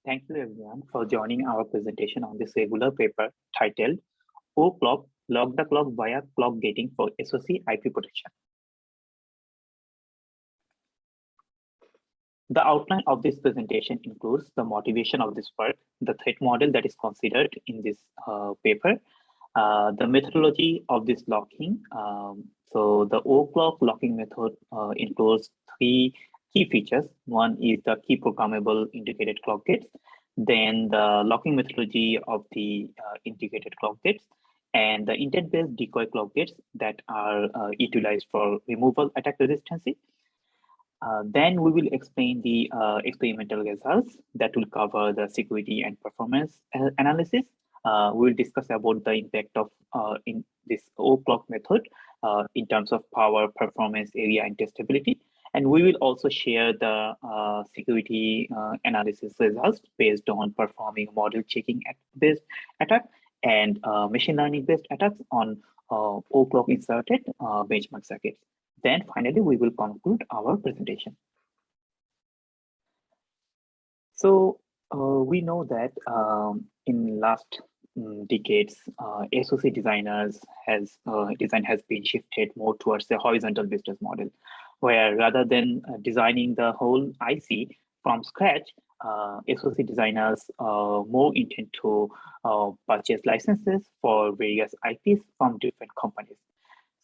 Thank you everyone for joining our presentation on this regular paper titled O-Clock, Lock the Clock via Clock Gating for SoC IP Protection. The outline of this presentation includes the motivation of this work, the threat model that is considered in this paper, the methodology of this locking. So the O-Clock locking method includes three key features. One is the key programmable integrated clock gates, then the locking methodology of the integrated clock gates, and the intent-based decoy clock gates that are utilized for removal attack resistancy. Then we will explain the experimental results that will cover the security and performance analysis. We will discuss about the impact of in this O-Clock method in terms of power, performance, area, and testability. And we will also share the security analysis results based on performing model checking based attack and machine learning based attacks on O-Clock inserted benchmark circuits. Then finally, we will conclude our presentation. So we know that in last decades, SoC designers design has been shifted more towards the horizontal business model, where rather than designing the whole IC from scratch, SoC designers more intend to purchase licenses for various IPs from different companies.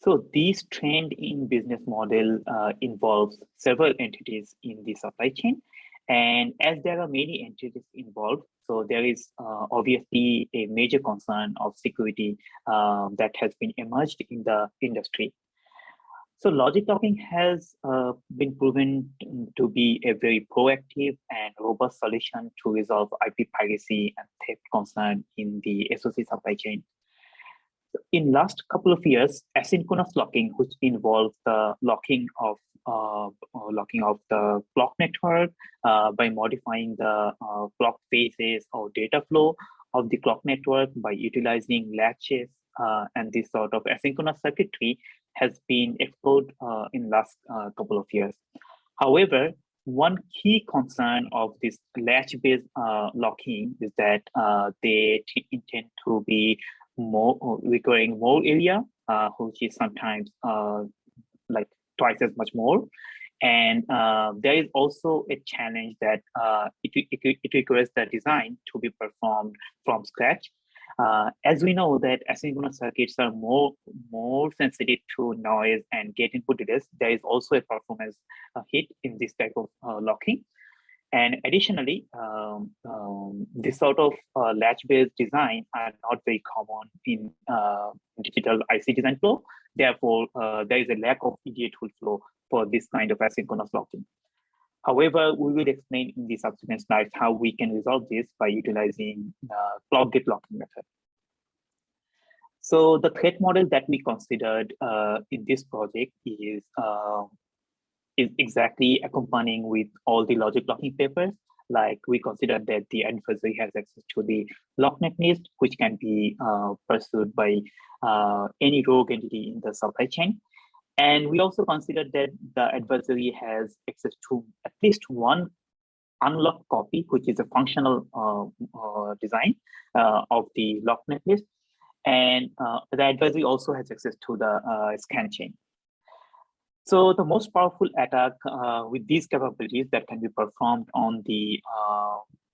So this trend in business model involves several entities in the supply chain. And as there are many entities involved, so there is obviously a major concern of security that has been emerged in the industry. So logic locking has been proven to be a very proactive and robust solution to resolve IP piracy and theft concern in the SoC supply chain. In last couple of years, asynchronous locking, which involves the locking of the clock network by modifying the clock phases or data flow of the clock network by utilizing latches and this sort of asynchronous circuitry has been explored in last couple of years. However, one key concern of this latch-based locking is that they intend to be requiring more area, which is sometimes like twice as much more. And there is also a challenge that it requires the design to be performed from scratch. As we know that asynchronous circuits are more sensitive to noise and gate input delays, there is also a performance hit in this type of locking. And additionally, this sort of latch-based design are not very common in digital IC design flow. Therefore, there is a lack of EDA tool flow for this kind of asynchronous locking. However, we will explain in the subsequent slides how we can resolve this by utilizing clock gate locking method. So the threat model that we considered in this project is exactly accompanying with all the logic locking papers. Like we consider that the adversary has access to the locknet list, which can be pursued by any rogue entity in the supply chain. And we also consider that the adversary has access to at least one unlocked copy, which is a functional design of the locknet list. And the adversary also has access to the scan chain. So the most powerful attack with these capabilities that can be performed on the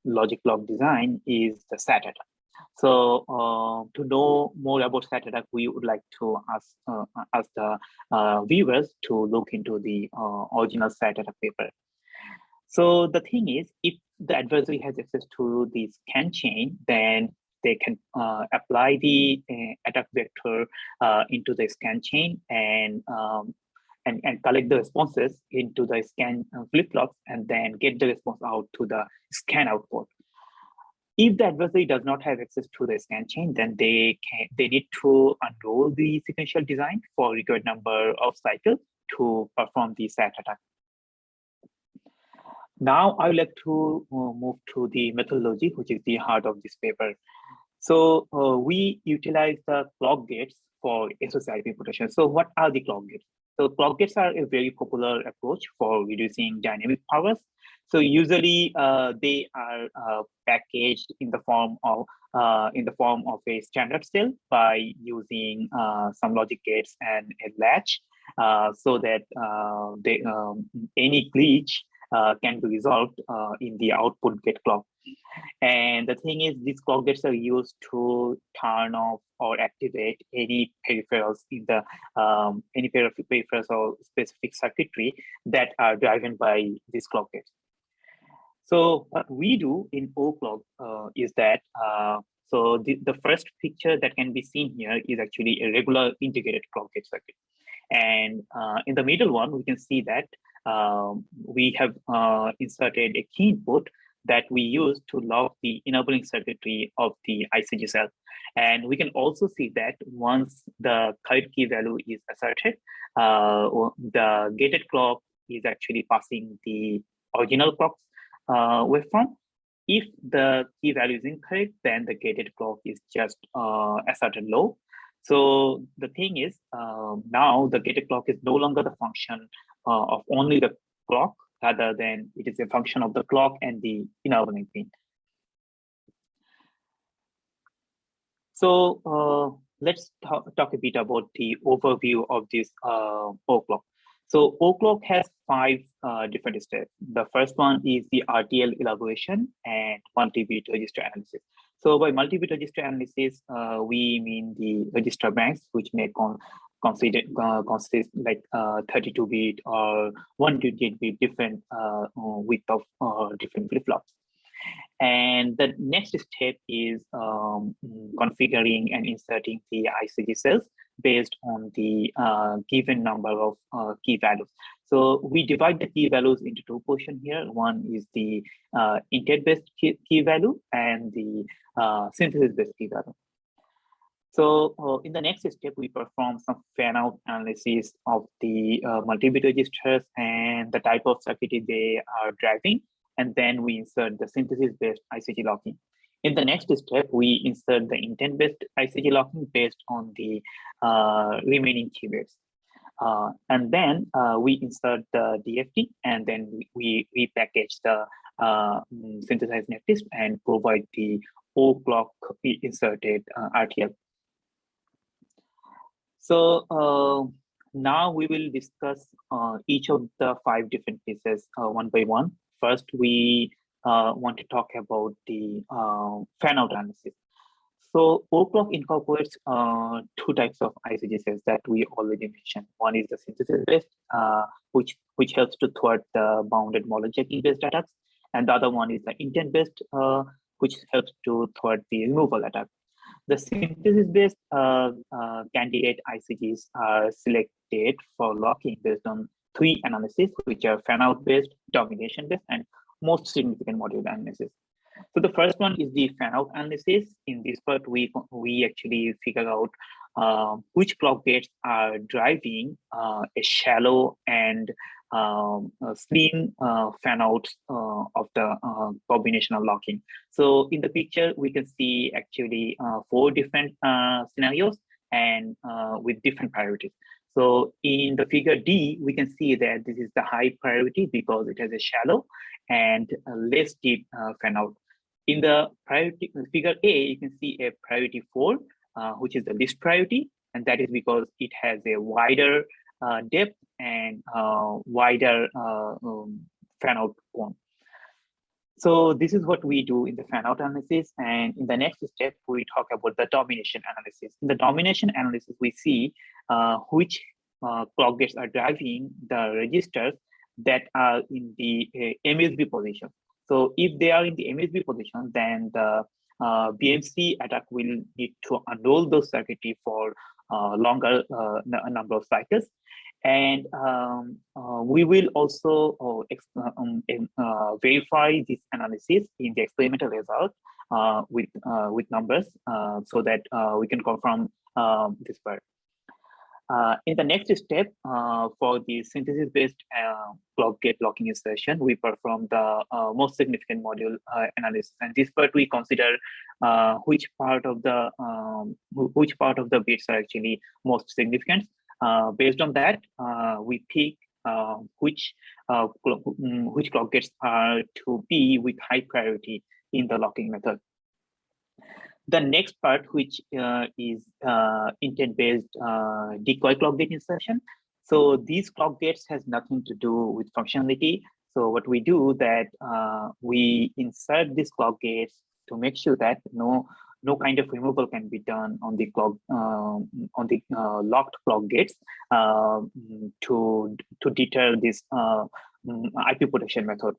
logic lock design is the SAT attack. So to know more about SAT attack, we would like to ask the viewers to look into the original SAT attack paper. So the thing is, if the adversary has access to the scan chain, then they can apply the attack vector into the scan chain and collect the responses into the scan flip-flops and then get the response out to the scan output. If the adversary does not have access to the scan chain, then they need to unroll the sequential design for required number of cycles to perform the SAT attack. Now I would like to move to the methodology, which is the heart of this paper. So we utilize the clock gates for SoC IP protection. So what are the clock gates? So clock gates are a very popular approach for reducing dynamic powers. So usually they are packaged in the form of a standard cell by using some logic gates and a latch, so that any glitch can be resolved in the output gate clock. And the thing is, these clock gates are used to turn off or activate any peripherals in the any peripherals or specific circuitry that are driven by these clock gates. So what we do in O-clock is that, so the first picture that can be seen here is actually a regular integrated clock gate circuit. And in the middle one, we can see that we have inserted a key input that we use to log the enabling circuitry of the ICG cell. And we can also see that once the correct key value is asserted, the gated clock is actually passing the original clock's waveform. If the key value is incorrect, then the gated clock is just asserted low. So the thing is, now the gated clock is no longer the function of only the clock, rather than it is a function of the clock and the enabling pin. So let's talk a bit about the overview of this O-clock. So O-clock has 5 different steps. The first one is the RTL elaboration and multi-bit register analysis. So by multi-bit register analysis, we mean the register banks, which may consist like 32-bit or 128-bit different width of different flip-flops. And the next step is configuring and inserting the ICG cells based on the given number of key values. So we divide the key values into 2 portions here. One is the intent-based key value and the synthesis-based key value. So in the next step, we perform some fan-out analysis of the multi-bit registers and the type of circuitry they are driving. And then we insert the synthesis-based ICG locking. In the next step, we insert the intent-based ICG locking based on the remaining key waves. And then we insert the DFT, and then we repackage the synthesized netlist and provide the O-clock inserted RTL. So now we will discuss each of the 5 different pieces one by one. First, we want to talk about the fan-out analysis. So O-clock incorporates 2 types of ICG cells that we already mentioned. One is the synthesis-based, which helps to thwart the bounded model checking-based attacks, and the other one is the intent-based, which helps to thwart the removal attack. The synthesis-based candidate ICGs are selected for locking based on 3 analyses, which are fan-out-based, domination-based, and most significant module analysis. So the first one is the fan-out analysis. In this part, we actually figure out which clock gates are driving a shallow and slim fan-out of the combinational locking. So in the picture, we can see actually 4 different scenarios and with different priorities. So in the figure D, we can see that this is the high priority because it has a shallow and a less deep fan-out. In the priority figure A, you can see a priority 4, which is the least priority, and that is because it has a wider depth and wider fan-out cone. So this is what we do in the fan-out analysis. And in the next step, we talk about the domination analysis. In the domination analysis, we see which clock gates are driving the registers that are in the MSB position. So if they are in the MSB position, then the BMC attack will need to unroll those circuitry for longer number of cycles. And we will also verify this analysis in the experimental result with numbers so that we can confirm this part. In the next step, for the synthesis-based clock gate locking insertion, we perform the most significant module analysis. And this part we consider which part of the bits are actually most significant. Based on that, we pick which clock gates are to be with high priority in the locking method. The next part, which is intent-based decoy clock gate insertion. So these clock gates has nothing to do with functionality. So what we do that we insert these clock gates to make sure that no kind of removal can be done on the clock locked clock gates to deter this IP protection method.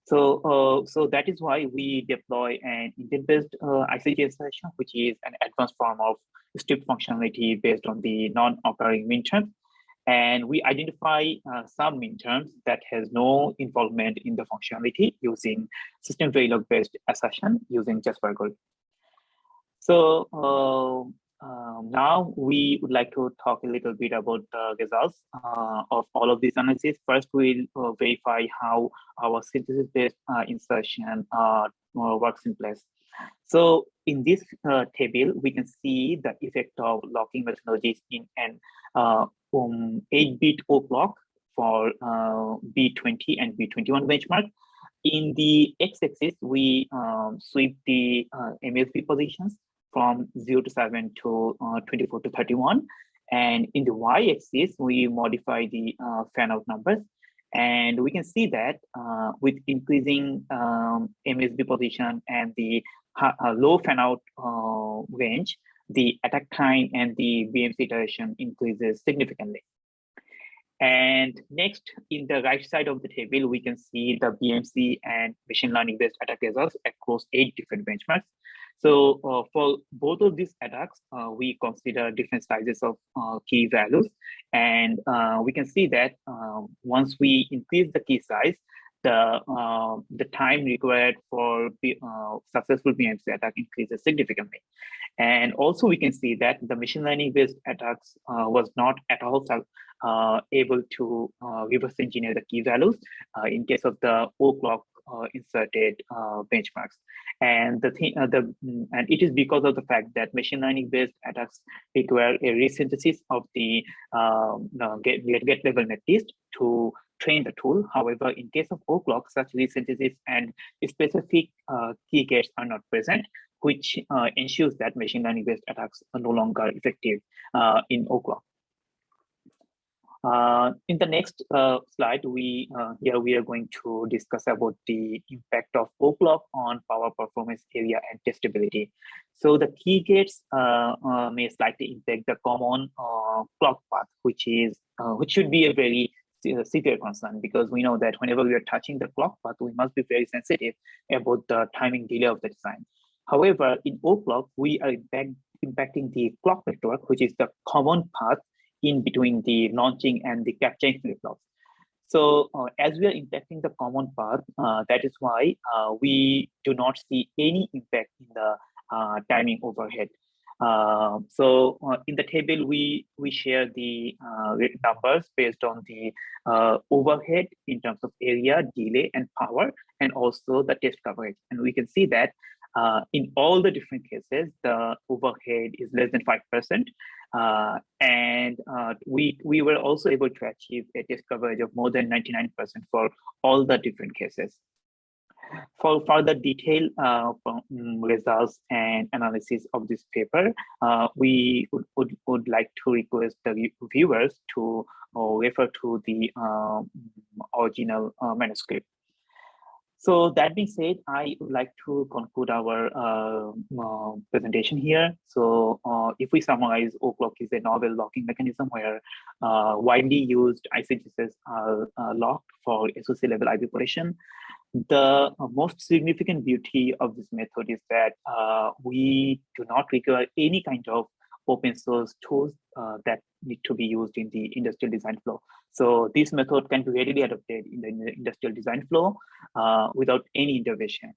So that is why we deploy an intent-based ICG insertion, which is an advanced form of stripped functionality based on the non-occurring minterms. And we identify some minterms that has no involvement in the functionality using system Verilog-based assertion using Jasper algorithm. So now we would like to talk a little bit about the results of all of these analyses. First, we'll verify how our synthesis-based insertion works in place. So in this table, we can see the effect of locking methodologies in an 8-bit O clock for B20 and B21 benchmark. In the x-axis, we sweep the MSB positions from 0 to 7 to 24 to 31. And in the y-axis, we modify the fan-out numbers. And we can see that with increasing MSB position and the low fan-out range, the attack time and the BMC duration increases significantly. And next, in the right side of the table, we can see the BMC and machine learning-based attack results across 8 different benchmarks. So for both of these attacks, we consider different sizes of key values. And we can see that once we increase the key size, the time required for successful BMC attack increases significantly. And also we can see that the machine learning-based attacks was not at all able to reverse engineer the key values in case of the O clock inserted benchmarks. And and it is because of the fact that machine learning-based attacks require a resynthesis of the get level netlist to train the tool. However, in case of O clock, such resynthesis and specific key gates are not present, which ensures that machine learning-based attacks are no longer effective in O clock. In the next slide, here we are going to discuss about the impact of O clock on power, performance, area, and testability. So the key gates may slightly impact the common clock path, which should be a very severe concern, because we know that whenever we are touching the clock path, we must be very sensitive about the timing delay of the design. However, in O clock, we are impacting the clock network, which is the common path in between the launching and the capturing flip-flops. So as we are impacting the common path, that is why we do not see any impact in the timing overhead. So in the table, we share the numbers based on the overhead in terms of area, delay, and power, and also the test coverage. And we can see that in all the different cases, the overhead is less than 5%. And we were also able to achieve a test coverage of more than 99% for all the different cases. For further detailed results and analysis of this paper, we would like to request the viewers to refer to the original manuscript. So that being said, I would like to conclude our presentation here. So if we summarize, O clock is a novel locking mechanism where widely used ICGs are locked for SoC level IP protection. The most significant beauty of this method is that we do not require any kind of open source tools that need to be used in the industrial design flow. So this method can be readily adopted in the industrial design flow without any intervention.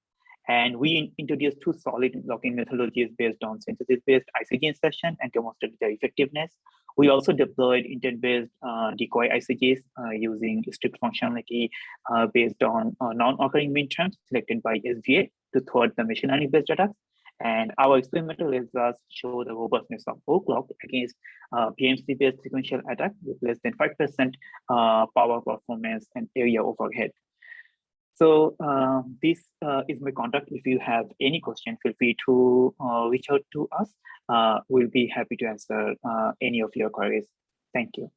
And we introduced 2 solid locking methodologies based on synthesis-based ICG insertion and demonstrated their effectiveness. We also deployed intent-based decoy ICGs using stripped functionality based on non-occurring minterms selected by SVA to thwart the machine learning-based attacks. And our experimental results show the robustness of overclock against BMC-based sequential attack with less than 5% power performance and area overhead. So this is my contact. If you have any question, feel free to reach out to us. We'll be happy to answer any of your queries. Thank you.